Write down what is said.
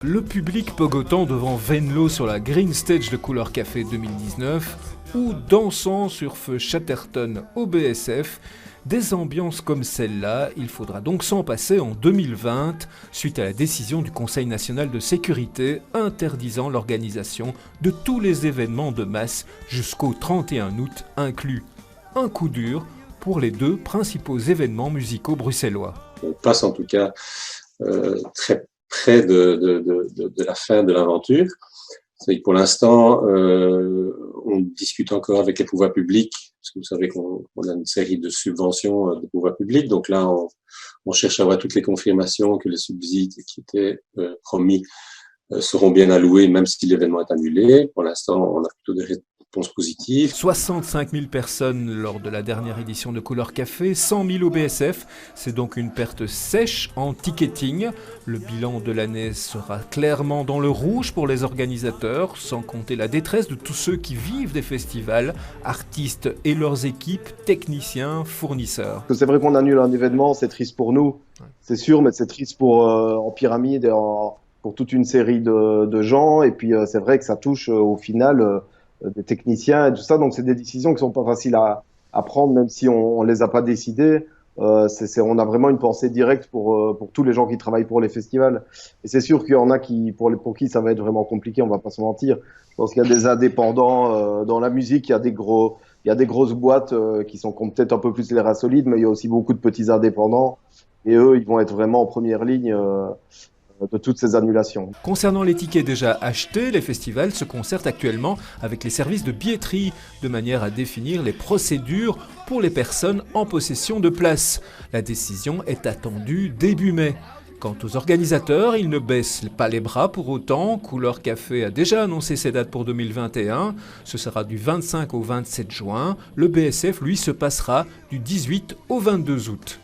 Le public pogotant devant Venlo sur la Green Stage de Couleur Café 2019 ou dansant sur feu Chatterton au BSF, des ambiances comme celle-là, il faudra donc s'en passer en 2020 suite à la décision du Conseil national de sécurité interdisant l'organisation de tous les événements de masse jusqu'au 31 août inclus. Un coup dur pour les deux principaux événements musicaux bruxellois. On passe en tout cas très près de la fin de l'aventure. C'est que pour l'instant, on discute encore avec les pouvoirs publics, parce que vous savez qu'on a une série de subventions de pouvoirs publics. Donc là, on cherche à avoir toutes les confirmations que les subsides qui étaient promis seront bien alloués, même si l'événement est annulé. Pour l'instant, on a plutôt des réponses positives. 65 000 personnes lors de la dernière édition de Couleur Café, 100 000 au BSF. C'est donc une perte sèche en ticketing. Le bilan de l'année sera clairement dans le rouge pour les organisateurs, sans compter la détresse de tous ceux qui vivent des festivals, artistes et leurs équipes, techniciens, fournisseurs. C'est vrai qu'on annule un événement, c'est triste pour nous, c'est sûr, mais c'est triste pour en pyramide et pour toute une série de gens. Et puis c'est vrai que ça touche au final des techniciens et tout ça. Donc c'est des décisions qui sont pas faciles à prendre, même si on les a pas décidées. On a vraiment une pensée directe pour tous les gens qui travaillent pour les festivals. Et c'est sûr qu'il y en a pour qui ça va être vraiment compliqué, on va pas se mentir. Je pense qu'il y a des indépendants dans la musique, il y a des grosses boîtes qui ont peut-être un peu plus les reins solides, mais il y a aussi beaucoup de petits indépendants. Et eux, ils vont être vraiment en première ligne de toutes ces annulations. Concernant les tickets déjà achetés, les festivals se concertent actuellement avec les services de billetterie de manière à définir les procédures pour les personnes en possession de places. La décision est attendue début mai. Quant aux organisateurs, ils ne baissent pas les bras pour autant. Couleur Café a déjà annoncé ses dates pour 2021. Ce sera du 25 au 27 juin. Le BSF, lui, se passera du 18 au 22 août.